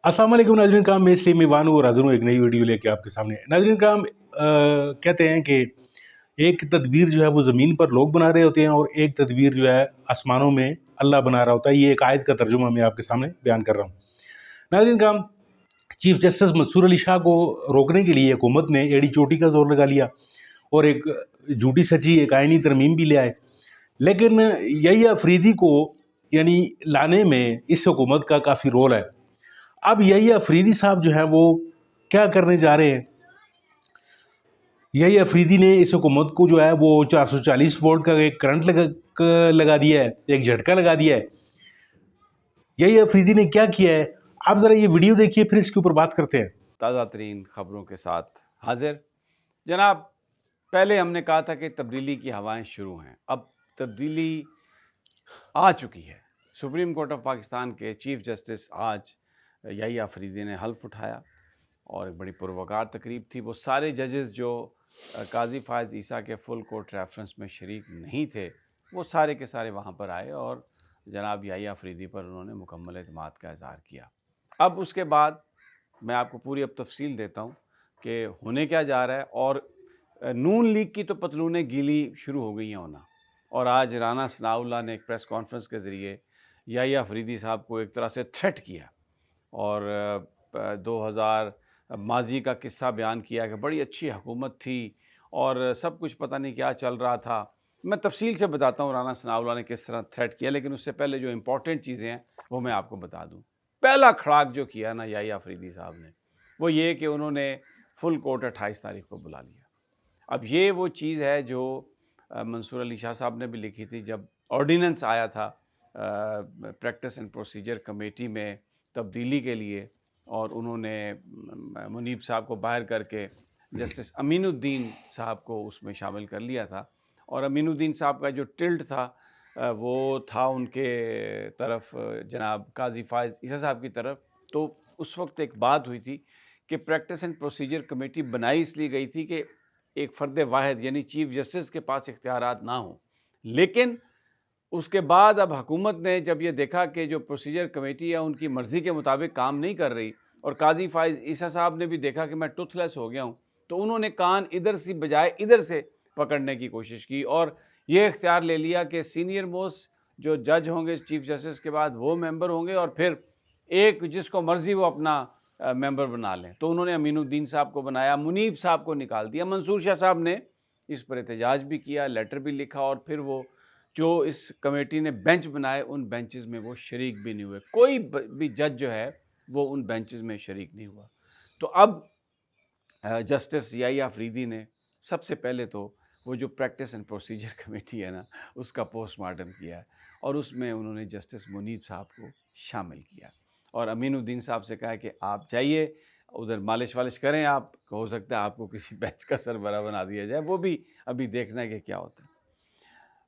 अस्सलाम वालेकुम नाज़रीन कराम, मैं इसलिए मेवान हूँ और हाज़िर हूँ एक नई वीडियो लेके आपके सामने। नाज़रीन कराम, कहते हैं कि एक तदबीर जो है वो ज़मीन पर लोग बना रहे होते हैं और एक तदबीर जो है आसमानों में अल्लाह बना रहा होता है। ये एक आयत का तर्जुमा मैं आपके सामने बयान कर रहा हूँ। नाज़रीन कराम, चीफ जस्टिस मंसूर अली शाह को रोकने के लिए हुकूमत ने एड़ी चोटी का जोर लगा लिया और एक झूठी सच्ची एक आइनी तरमीम भी ले आए। लेकिन यही अफरीदी को यानी लाने में इस हुकूमत का काफ़ी रोल है। अब यही अफरीदी साहब जो है वो क्या करने जा रहे हैं? यही अफरीदी ने इस हुकूमत को जो है वो 440 वोल्ट का एक करंट लगा दिया है, एक झटका लगा दिया है। यही अफरीदी ने क्या किया है? आप ज़रा ये वीडियो देखिए, फिर इसके ऊपर बात करते हैं। ताज़ा तरीन खबरों के साथ हाजिर जनाब। पहले हमने कहा था कि तब्दीली की हवाएं शुरू हैं। अब तब्दीली आ चुकी है। सुप्रीम कोर्ट ऑफ पाकिस्तान के चीफ जस्टिस आज यही आफरीदी ने हल्फ उठाया और एक बड़ी पुरवकार तकरीब थी। वो सारे जजेस जो काजी फायज़ ईसा के फुल कोर्ट रेफरेंस में शरीक नहीं थे, वो सारे के सारे वहाँ पर आए और जनाब यही आफरीदी पर उन्होंने मुकम्मल एतमाद का इज़हार किया। अब उसके बाद मैं आपको पूरी अब तफसील देता हूँ कि होने क्या जा रहा है। और नून लीग की तो पतलूनें गीली शुरू हो गई हैं होना। और आज राना सनाउल्लाह ने एक प्रेस कॉन्फ्रेंस के ज़रिए याहिया अफरीदी साहब को एक तरह से थ्रेट किया और 2000 माजी का किस्सा बयान किया कि बड़ी अच्छी हुकूमत थी और सब कुछ पता नहीं क्या चल रहा था। मैं तफसील से बताता हूँ राना सनाउल्लाह ने किस तरह थ्रेट किया, लेकिन उससे पहले जो इम्पोर्टेंट चीज़ें हैं वो मैं आपको बता दूँ। पहला खड़ाक जो किया ना याहिया अफरीदी साहब ने, वो ये कि उन्होंने फुल कोर्ट 28 तारीख को बुला लिया। अब ये वो चीज़ है जो मंसूर अली शाह साहब ने भी लिखी थी जब ऑर्डिनेंस आया था प्रैक्टिस एंड प्रोसीजर कमेटी में तब्दीली के लिए, और उन्होंने मुनीब साहब को बाहर करके जस्टिस अमीनुद्दीन साहब को उसमें शामिल कर लिया था। और अमीनुद्दीन साहब का जो टिल्ट था वो था उनके तरफ, जनाब काजी फायज़ ईसा साहब की तरफ। तो उस वक्त एक बात हुई थी कि प्रैक्टिस एंड प्रोसीजर कमेटी बनाई इसलिए गई थी कि एक फ़र्द वाहिद यानी चीफ जस्टिस के पास इख्तियारात ना हों। लेकिन उसके बाद अब हुकूमत ने जब ये देखा कि जो प्रोसीजर कमेटी है उनकी मर्ज़ी के मुताबिक काम नहीं कर रही, और काजी फायज़ ईसा साहब ने भी देखा कि मैं टूथलेस हो गया हूँ, तो उन्होंने कान इधर से बजाय इधर से पकड़ने की कोशिश की और ये इख्तियार ले लिया कि सीनियर मोस्ट जो जज होंगे चीफ जस्टिस के बाद वो मेंबर होंगे और फिर एक जिसको मर्ज़ी वो अपना मेंबर बना लें। तो उन्होंने अमीनुद्दीन साहब को बनाया, मुनीब साहब को निकाल दिया। मंसूर शाह साहब ने इस पर एहतजाज भी किया, लेटर भी लिखा, और फिर वो जो इस कमेटी ने बेंच बनाए उन बेंचेस में वो शरीक भी नहीं हुए। कोई भी जज जो है वो उन बेंचेस में शरीक नहीं हुआ। तो अब जस्टिस याहिया अफरीदी ने सबसे पहले तो वो जो प्रैक्टिस एंड प्रोसीजर कमेटी है ना, उसका पोस्टमार्टम किया है और उसमें उन्होंने जस्टिस मुनीब साहब को शामिल किया और अमीनुद्दीन साहब से कहा कि आप जाइए उधर मालिश वालिश करें, आप हो सकता है आपको किसी बेंच का सरबरा बना दिया जाए। वो भी अभी देखना है कि क्या होता है।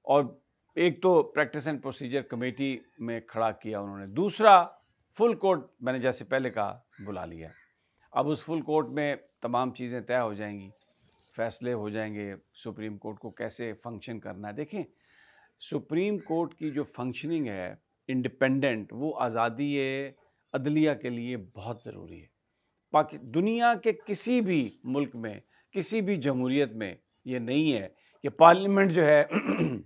और एक तो प्रैक्टिस एंड प्रोसीजर कमेटी में खड़ा किया उन्होंने, दूसरा फुल कोर्ट मैंने जैसे पहले कहा बुला लिया। अब उस फुल कोर्ट में तमाम चीज़ें तय हो जाएंगी, फैसले हो जाएंगे सुप्रीम कोर्ट को कैसे फंक्शन करना है। देखें, सुप्रीम कोर्ट की जो फंक्शनिंग है इंडिपेंडेंट, वो आज़ादी अदलिया के लिए बहुत ज़रूरी है। दुनिया के किसी भी मुल्क में, किसी भी जमहूरियत में ये नहीं है कि पार्लियामेंट जो है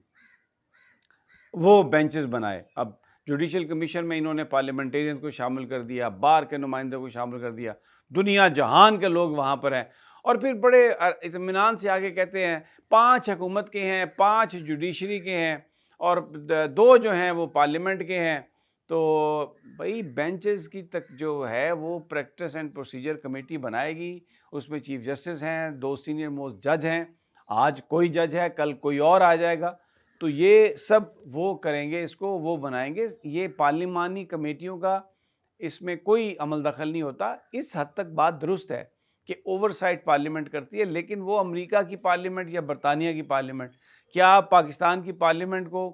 वो बेंचेस बनाए। अब जुडिशल कमीशन में इन्होंने पार्लियामेंटेरियन को शामिल कर दिया, बार के नुमाइंदों को शामिल कर दिया, दुनिया जहान के लोग वहाँ पर हैं। और फिर बड़े इत्मीनान से आगे कहते हैं 5 हुकूमत के हैं, 5 जुडिशरी के हैं और 2 जो हैं वो पार्लियामेंट के हैं। तो भाई बेंचेस की तक जो है वो प्रैक्टिस एंड प्रोसीजर कमेटी बनाएगी, उसमें चीफ जस्टिस हैं, 2 सीनियर मोस्ट जज हैं, आज कोई जज है, कल कोई और आ जाएगा। तो ये सब वो करेंगे, इसको वो बनाएंगे। ये पार्लिमानी कमेटियों का इसमें कोई अमल दखल नहीं होता। इस हद तक बात दुरुस्त है कि ओवरसाइट पार्लियामेंट करती है, लेकिन वो अमेरिका की पार्लियामेंट या बरतानिया की पार्लियामेंट, क्या आप पाकिस्तान की पार्लियामेंट को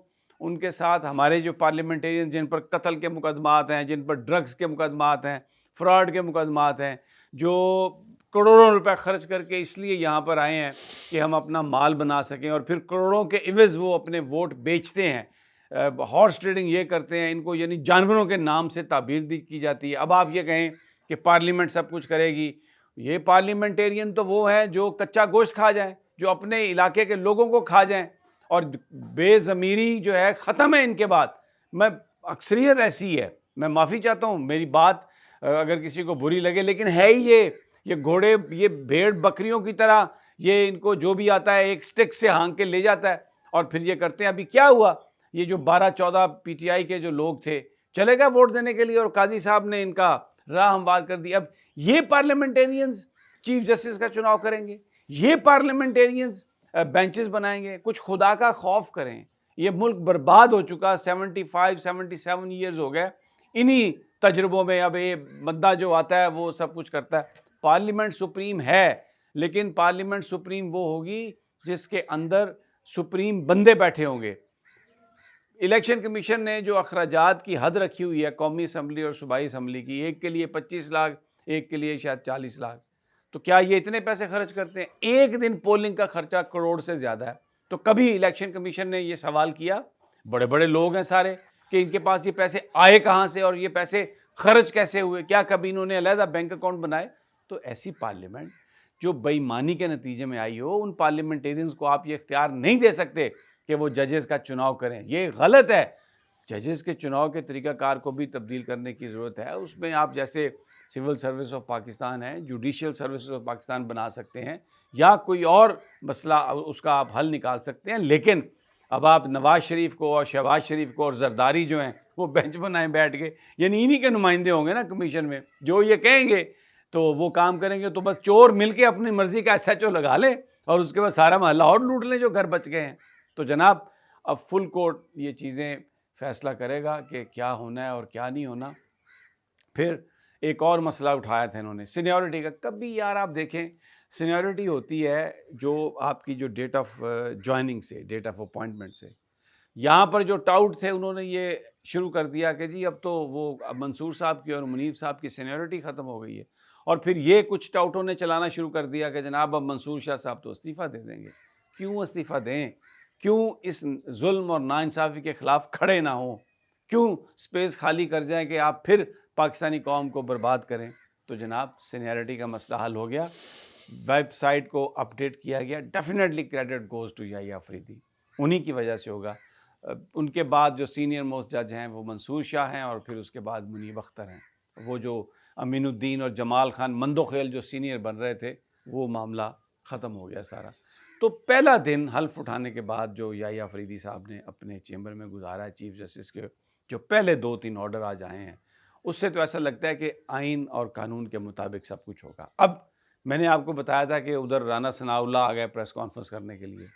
उनके साथ हमारे जो पार्लियामेंटेरियन जिन पर कत्ल के मुकदमात हैं, जिन पर ड्रग्स के मुकदमात हैं, फ्रॉड के मुकदमात हैं, जो करोड़ों रुपए खर्च करके इसलिए यहाँ पर आए हैं कि हम अपना माल बना सकें और फिर करोड़ों के इवज़ वो अपने वोट बेचते हैं हॉर्स ट्रेडिंग ये करते हैं, इनको यानी जानवरों के नाम से ताबीर की जाती है। अब आप ये कहें कि पार्लियामेंट सब कुछ करेगी, ये पार्लियामेंटेरियन तो वो हैं जो कच्चा गोश्त खा जाएं, जो अपने इलाके के लोगों को खा जाएं, और बेज़मीरी जो है ख़त्म है इनके बाद। मैं अक्सरियत ऐसी है, मैं माफ़ी चाहता हूँ, मेरी बात अगर किसी को बुरी लगे, लेकिन है ही ये घोड़े, ये भेड़ बकरियों की तरह, ये इनको जो भी आता है एक स्टिक से हाँक के ले जाता है और फिर ये करते हैं। अभी क्या हुआ, ये जो 12-14 पीटीआई के जो लोग थे चले गए वोट देने के लिए और काजी साहब ने इनका राह हमवार कर दी। अब ये पार्लियामेंटेरियंस चीफ जस्टिस का चुनाव करेंगे, ये पार्लियामेंटेरियंस बेंचेस बनाएंगे। कुछ खुदा का खौफ करें, ये मुल्क बर्बाद हो चुका, 75-77 ईयर्स हो गए इन्हीं तजुर्बों में। अब ये मद्दा जो आता है वो सब कुछ करता है। पार्लियामेंट सुप्रीम है, लेकिन पार्लियामेंट सुप्रीम वो होगी जिसके अंदर सुप्रीम बंदे बैठे होंगे। इलेक्शन कमीशन ने जो अखराजात की हद रखी हुई है कौमी असम्बली और सूबाई असम्बली की, एक के लिए 25 लाख, एक के लिए शायद 40 लाख, तो क्या ये इतने पैसे खर्च करते हैं? एक दिन पोलिंग का खर्चा करोड़ से ज़्यादा है। तो कभी इलेक्शन कमीशन ने ये सवाल किया, बड़े बड़े लोग हैं सारे, कि इनके पास ये पैसे आए कहाँ से और ये पैसे खर्च कैसे हुए? क्या कभी इन्होंने अलहदा बैंक अकाउंट बनाए? तो ऐसी पार्लियामेंट जो बेईमानी के नतीजे में आई हो, उन पार्लियामेंटेरियंस को आप ये इख्तियार नहीं दे सकते कि वो जजेस का चुनाव करें। ये गलत है। जजेस के चुनाव के तरीक़ाकार को भी तब्दील करने की ज़रूरत है। उसमें आप जैसे सिविल सर्विस ऑफ पाकिस्तान है, जुडिशियल सर्विस ऑफ पाकिस्तान बना सकते हैं, या कोई और मसला उसका आप हल निकाल सकते हैं। लेकिन अब आप नवाज शरीफ को और शहबाज शरीफ को और जरदारी जो हैं वो बेंच बनाए बैठ के, यानी इन्हीं के नुमाइंदे होंगे ना कमीशन में, जो ये कहेंगे तो वो काम करेंगे। तो बस चोर मिलके अपनी मर्जी का SHO लगा लें और उसके बाद सारा महल्ला और लूट लें जो घर बच गए हैं। तो जनाब अब फुल कोर्ट ये चीज़ें फैसला करेगा कि क्या होना है और क्या नहीं होना। फिर एक और मसला उठाया था इन्होंने, सीनियरिटी का। कभी यार आप देखें, सीनियरिटी होती है जो आपकी जो डेट ऑफ ज्वाइनिंग से, डेट ऑफ अपॉइंटमेंट से। यहाँ पर जो टाउट थे उन्होंने ये शुरू कर दिया कि जी अब तो वो मंसूर साहब की और मुनीब साहब की सीनियरिटी ख़त्म हो गई है, और फिर ये कुछ टाउटों ने चलाना शुरू कर दिया कि जनाब अब मंसूर शाह साहब तो इस्तीफ़ा दे देंगे। क्यों इस्तीफ़ा दें? क्यों इस जुल्म और नाइंसाफ़ी के ख़िलाफ़ खड़े ना हों? क्यों स्पेस खाली कर जाएं कि आप फिर पाकिस्तानी कौम को बर्बाद करें? तो जनाब सीनियरिटी का मसला हल हो गया, वेबसाइट को अपडेट किया गया। Definitely credit goes to Yahya Afridi, उन्हीं की वजह से होगा। उनके बाद जो सीनियर मोस्ट जज हैं वो मंसूर शाह हैं, और फिर उसके बाद मुनीब अख्तर हैं। वो जो अमीनुद्दीन और जमाल खान मंदोखेल जो सीनियर बन रहे थे, वो मामला ख़त्म हो गया सारा। तो पहला दिन हल्फ उठाने के बाद जो याहिया अफरीदी साहब ने अपने चेंबर में गुजारा है चीफ जस्टिस के, जो पहले 2-3 ऑर्डर आज आए हैं, उससे तो ऐसा लगता है कि आइन और कानून के मुताबिक सब कुछ होगा। अब मैंने आपको बताया था कि उधर राना सनाउल्लाह आ गए प्रेस कॉन्फ्रेंस करने के लिए,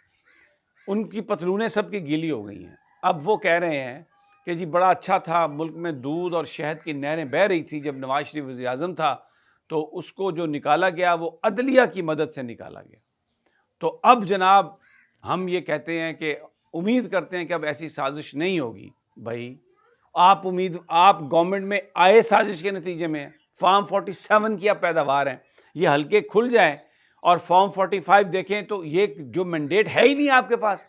उनकी पतलूनें सबकी गीली हो गई हैं। अब वो कह रहे हैं कि जी बड़ा अच्छा था, मुल्क में दूध और शहद की नहरें बह रही थी जब नवाज शरीफ वज़ीर आज़म था, तो उसको जो निकाला गया वो अदलिया की मदद से निकाला गया। तो अब जनाब हम ये कहते हैं कि उम्मीद करते हैं कि अब ऐसी साजिश नहीं होगी। भाई आप गवर्नमेंट में आए साजिश के नतीजे में, फार्म 47 की अब पैदावार हैं, ये हल्के खुल जाएं और फॉर्म 45 देखें तो ये जो मैंडेट है ही नहीं आपके पास,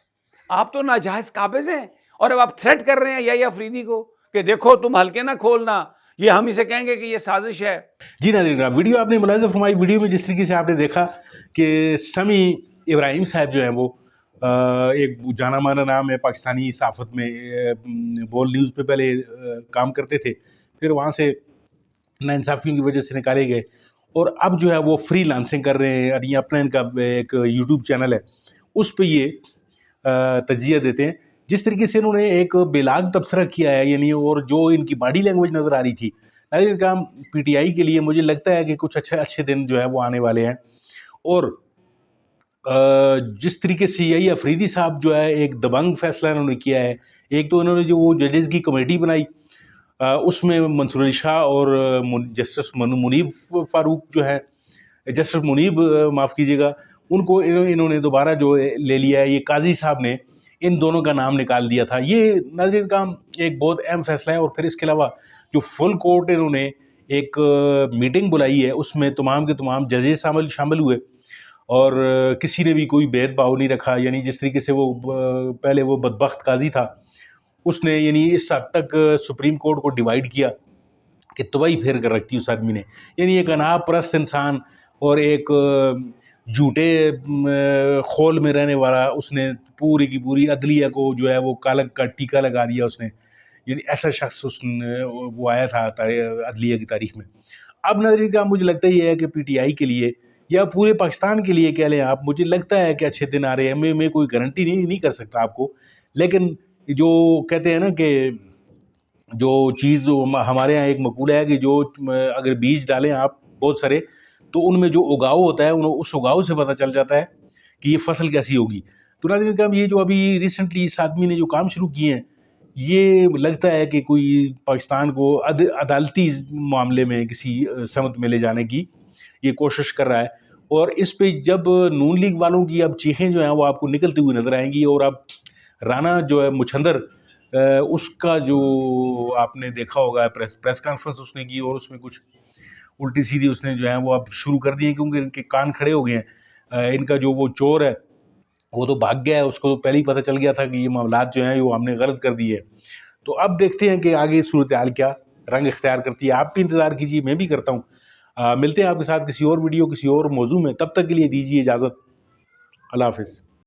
आप तो नाजायज़ काबिज़ हैं। और अब आप थ्रेट कर रहे हैं याहिया अफरीदी को कि देखो तुम हल्के ना खोलना, ये हम इसे कहेंगे कि ये साजिश है। जी नाज़रीन, वीडियो आपने मुलाहिज़ा फरमाई। वीडियो में जिस तरीके से आपने देखा कि समी इब्राहिम साहब जो हैं वो एक जाना माना नाम है पाकिस्तानी सहाफ़त में, बोल न्यूज़ पे पहले काम करते थे, फिर वहाँ से नाइंसाफ़ियों की वजह से निकाले गए, और अब जो है वो फ्री लांसिंग कर रहे हैं। और ये अपना इनका एक यूट्यूब चैनल है, उस पर ये तजिया देते हैं। जिस तरीके से इन्होंने एक बेलाग तबसरा किया है, यानी और जो इनकी बॉडी लैंग्वेज नज़र आ रही थी, नाज़रीन काम PTI के लिए मुझे लगता है कि कुछ अच्छे दिन जो है वो आने वाले हैं। और जिस तरीके से यही अफरीदी साहब जो है एक दबंग फैसला इन्होंने किया है। एक तो इन्होंने जो वो जजेस की कमेटी बनाई, उसमें मंसूर अली शाह और जस्टिस मुनीब फारूक जो है, जस्टिस मुनीब माफ़ कीजिएगा, उनको इन्होंने दोबारा जो ले लिया है। ये काजी साहब ने इन दोनों का नाम निकाल दिया था। ये नाज़रीन काम एक बहुत अहम फैसला है। और फिर इसके अलावा जो फुल कोर्ट इन्होंने एक मीटिंग बुलाई है, उसमें तमाम के तमाम जजेस शामिल हुए, और किसी ने भी कोई भेदभाव नहीं रखा। यानी जिस तरीके से वो पहले वो बदबख्त काजी था, उसने यानी इस हद तक सुप्रीम कोर्ट को डिवाइड किया कि तबाही फेर कर रखती उस आदमी ने। यानी एक अनापरस्त इंसान और एक झूठे खोल में रहने वाला, उसने पूरी की पूरी अदलिया को जो है वो कालक का टीका लगा दिया उसने। यानी ऐसा शख्स उसने वो आया था अदलिया की तारीख में। अब नाज़रीन का मुझे लगता ही है कि पीटीआई के लिए या पूरे पाकिस्तान के लिए कह लें आप, मुझे लगता है कि अच्छे दिन आ रहे हैं। मैं कोई गारंटी नहीं कर सकता आपको, लेकिन जो कहते हैं ना कि जो चीज़ हमारे यहाँ एक मकूला है कि जो अगर बीज डालें आप बहुत सारे, तो उनमें जो उगाव होता है उस उगाव से पता चल जाता है कि ये फसल कैसी होगी। तो नाज़रीन करम, ये जो अभी रिसेंटली इस आदमी ने जो काम शुरू किए हैं, ये लगता है कि कोई पाकिस्तान को अदालती मामले में किसी समत में ले जाने की ये कोशिश कर रहा है। और इस पे जब नून लीग वालों की अब चीखें जो हैं वो आपको निकलती हुई नजर आएंगी। और अब राना जो है मुछंदर, उसका जो आपने देखा होगा प्रेस कॉन्फ्रेंस उसने की, और उसमें कुछ उल्टी सीधी उसने जो है वो अब शुरू कर दिए, क्योंकि इनके कान खड़े हो गए हैं। इनका जो वो चोर है वो तो भाग गया है, उसको तो पहले ही पता चल गया था कि ये मामलात जो हैं वो हमने गलत कर दिए। तो अब देखते हैं कि आगे सूरत हाल क्या रंग इख्तियार करती है। आप भी इंतज़ार कीजिए, मैं भी करता हूँ। मिलते हैं आपके साथ किसी और वीडियो किसी और मौजू में। तब तक के लिए दीजिए इजाज़त। अल्लाह हाफिज़।